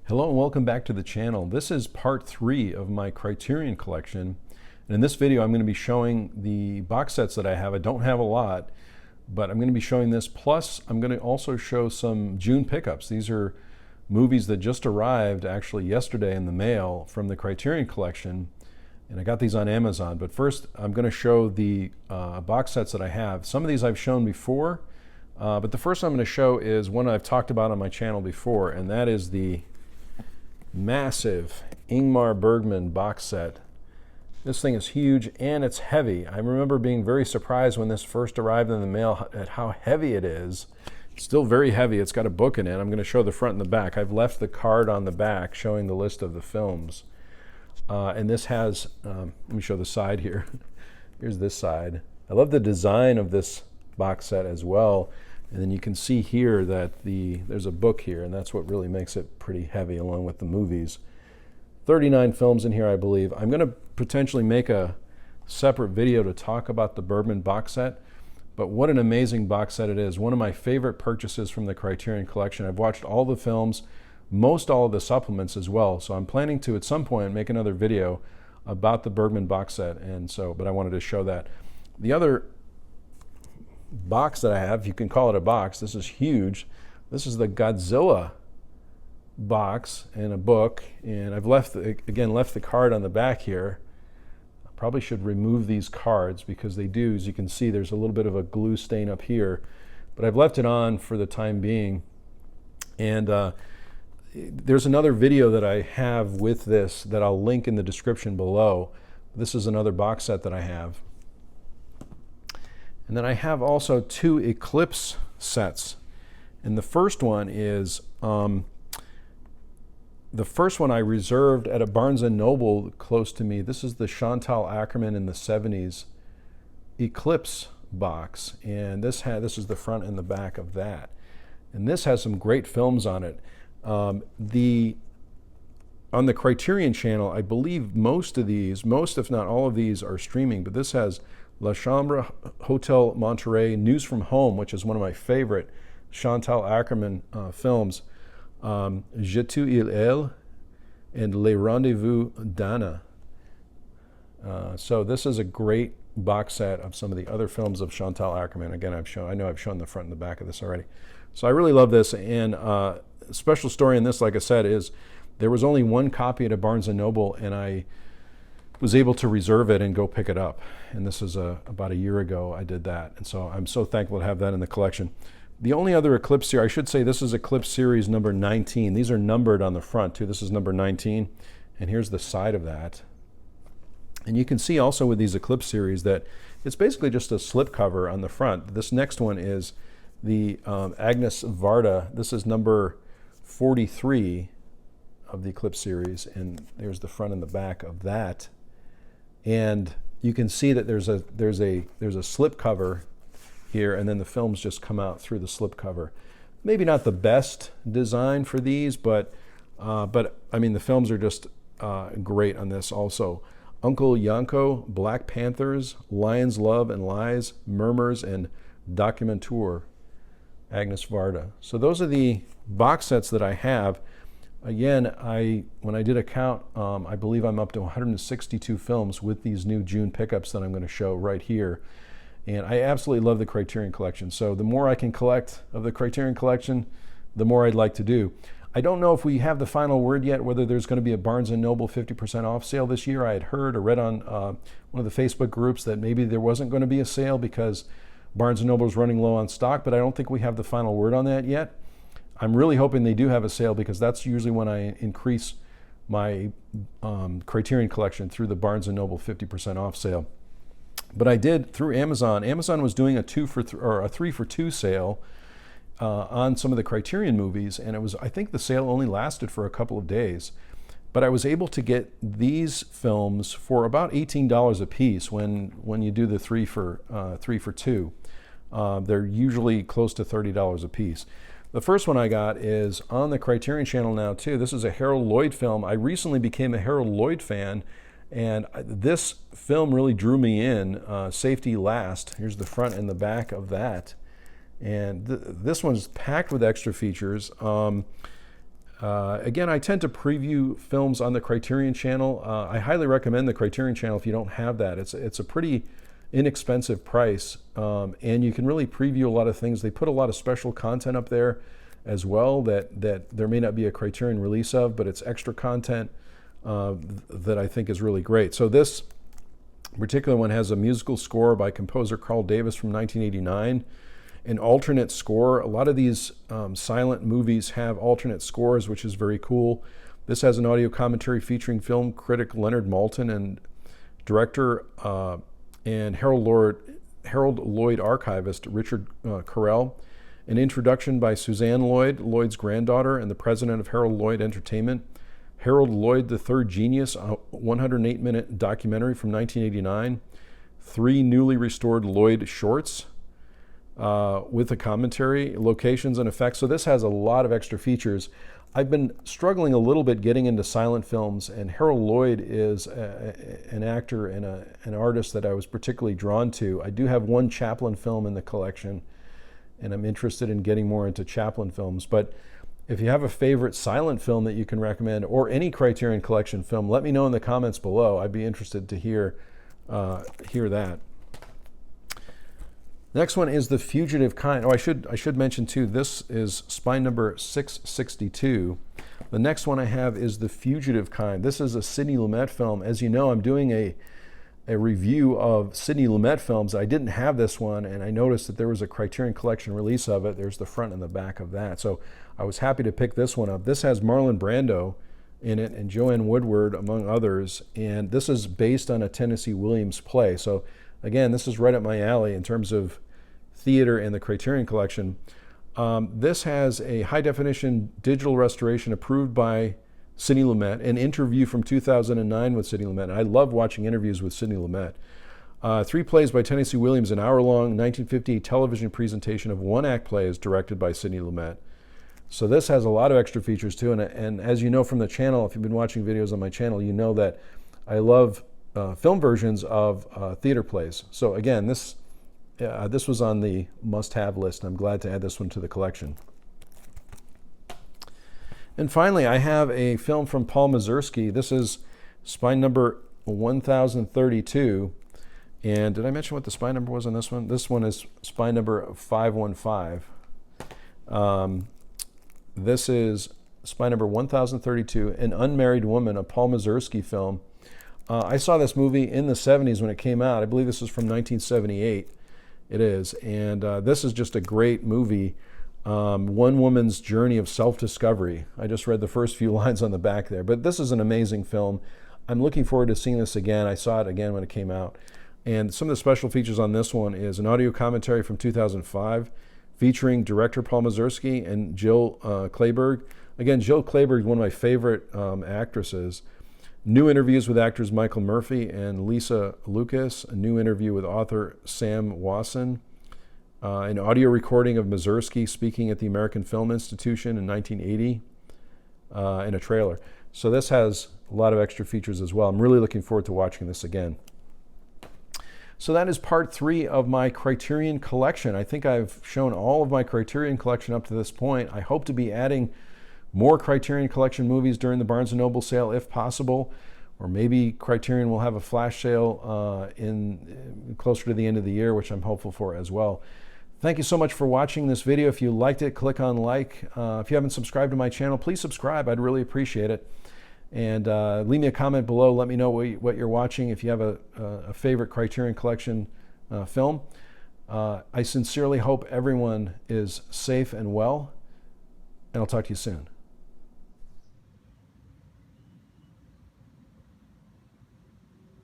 Hello and welcome back to the channel. This is part 3 of my Criterion collection. And in this video I'm going to be showing the box sets that I have. I don't have a lot, but I'm going to be showing this. Plus I'm going to also show some June pickups. These are movies that just arrived actually yesterday in the mail from the Criterion collection. And I got these on Amazon. But first I'm going to show the box sets that I have. Some of these I've shown before, but the first I'm going to show is one I've talked about on my channel before, and that is the massive Ingmar Bergman box set. This thing is huge and it's heavy. I remember being very surprised when this first arrived in the mail at how heavy it is. It's still very heavy. It's got a book in it. I'm going to show the front and the back. I've left the card on the back showing the list of the films. And this has, let me show the side here. Here's this side. I love the design of this box set as well. And then you can see here that there's a book here, and that's what really makes it pretty heavy along with the movies. 39 films in here, I believe. I'm going to potentially make a separate video to talk about the Bergman box set, but what an amazing box set it is. One of my favorite purchases from the Criterion collection. I've watched all the films, most all of the supplements as well, so I'm planning to at some point make another video about the Bergman box set, but I wanted to show that. The other box that I have, you can call it a box, this is huge. This is the Godzilla box and a book, and I've left the card on the back here. I probably should remove these cards because they do, as you can see, there's a little bit of a glue stain up here, but I've left it on for the time being. And there's another video that I have with this that I'll link in the description below. This is another box set that I have. And then I have also 2 Eclipse sets. And the first one is, the first one I reserved at a Barnes & Noble close to me. This is the Chantal Akerman in the 70s Eclipse box. And this is the front and the back of that. And this has some great films on it. On the Criterion channel, I believe most if not all of these are streaming, but this has La Chambre Hotel Monterey, News from Home, which is one of my favorite Chantal Akerman films, Je tu il elle, and Les Rendezvous d'Anna. So this is a great box set of some of the other films of Chantal Akerman. Again, I know I've shown the front and the back of this already. So I really love this, and a special story in this, like I said, is there was only one copy at a Barnes & Noble, and I was able to reserve it and go pick it up. And this is about a year ago I did that. And so I'm so thankful to have that in the collection. The only other Eclipse series, I should say this is Eclipse series number 19. These are numbered on the front too. This is number 19. And here's the side of that. And you can see also with these Eclipse series that it's basically just a slipcover on the front. This next one is the Agnes Varda. This is number 43 of the Eclipse series. And there's the front and the back of that. And you can see that there's a slip cover here, and then the films just come out through the slip cover. Maybe not the best design for these, but I mean the films are just great on this also. Uncle Yanko, Black Panthers, Lions, Love and Lies, Murmurs, and Documenteur, Agnes Varda. So those are the box sets that I have. Again, when I did a count, I believe I'm up to 162 films with these new June pickups that I'm going to show right here. And I absolutely love the Criterion collection. So the more I can collect of the Criterion collection, the more I'd like to do. I don't know if we have the final word yet, whether there's going to be a Barnes & Noble 50% off sale this year. I had heard or read on one of the Facebook groups that maybe there wasn't going to be a sale because Barnes & Noble is running low on stock, but I don't think we have the final word on that yet. I'm really hoping they do have a sale because that's usually when I increase my Criterion collection through the Barnes & Noble 50% off sale. But I did through Amazon. Amazon was doing a 3 for 2 sale on some of the Criterion movies, and I think the sale only lasted for a couple of days. But I was able to get these films for about $18 a piece when you do the 3 for 2. They're usually close to $30 a piece. The first one I got is on the Criterion channel now too. This is a Harold Lloyd film. I recently became a Harold Lloyd fan, and this film really drew me in. Safety Last. Here's the front and the back of that. And this one's packed with extra features. Again, I tend to preview films on the Criterion channel. I highly recommend the Criterion channel if you don't have that. It's a pretty inexpensive price, and you can really preview a lot of things. They put a lot of special content up there as well that there may not be a Criterion release of, but it's extra content that I think is really great. So this particular one has a musical score by composer Carl Davis from 1989. An alternate score. A lot of these silent movies have alternate scores, which is very cool. This has an audio commentary featuring film critic Leonard Maltin and director and Harold Lloyd archivist Richard Carell. An introduction by Suzanne Lloyd, Lloyd's granddaughter and the president of Harold Lloyd Entertainment. Harold Lloyd, the Third Genius, a 108-minute documentary from 1989. 3 newly restored Lloyd shorts with a commentary, locations, and effects. So this has a lot of extra features. I've been struggling a little bit getting into silent films, and Harold Lloyd is an actor and an artist that I was particularly drawn to. I do have one Chaplin film in the collection, and I'm interested in getting more into Chaplin films. But if you have a favorite silent film that you can recommend, or any Criterion Collection film, let me know in the comments below. I'd be interested to hear that. Next one is The Fugitive Kind. Oh, I should mention too, this is spine number 662. The next one I have is The Fugitive Kind. This is a Sidney Lumet film. As you know, I'm doing a review of Sidney Lumet films. I didn't have this one, and I noticed that there was a Criterion Collection release of it. There's the front and the back of that. So I was happy to pick this one up. This has Marlon Brando in it and Joanne Woodward, among others. And this is based on a Tennessee Williams play. So again, this is right up my alley in terms of theater and the Criterion Collection. This has a high-definition digital restoration approved by Sidney Lumet, an interview from 2009 with Sidney Lumet. I love watching interviews with Sidney Lumet. 3 plays by Tennessee Williams, an hour-long 1958 television presentation of one-act plays directed by Sidney Lumet. So this has a lot of extra features too, and as you know from the channel, if you've been watching videos on my channel, you know that I love film versions of theater plays. So again, this was on the must-have list. I'm glad to add this one to the collection. And finally, I have a film from Paul Mazursky. This is spine number 1032. And did I mention what the spine number was on this one? This one is spine number 515. This is spine number 1032, An Unmarried Woman, a Paul Mazursky film. I saw this movie in the 70s when it came out. I believe this is from 1978. It is, and this is just a great movie. One woman's journey of self-discovery. I just read the first few lines on the back there, but this is an amazing film. I'm looking forward to seeing this again. I saw it again when it came out. And some of the special features on this one is an audio commentary from 2005 featuring director Paul Mazursky and Jill Clayburgh. Again, Jill Clayburgh is one of my favorite actresses. New interviews with actors Michael Murphy and Lisa Lucas. A new interview with author Sam Wasson. An audio recording of Mazursky speaking at the American Film Institution in 1980. And a trailer. So this has a lot of extra features as well. I'm really looking forward to watching this again. So that is part 3 of my Criterion Collection. I think I've shown all of my Criterion Collection up to this point. I hope to be adding more Criterion Collection movies during the Barnes & Noble sale if possible, or maybe Criterion will have a flash sale closer to the end of the year, which I'm hopeful for as well. Thank you so much for watching this video. If you liked it, click on like. If you haven't subscribed to my channel, please subscribe. I'd really appreciate it. And leave me a comment below. Let me know what you're watching. If you have a favorite Criterion Collection film. I sincerely hope everyone is safe and well, and I'll talk to you soon.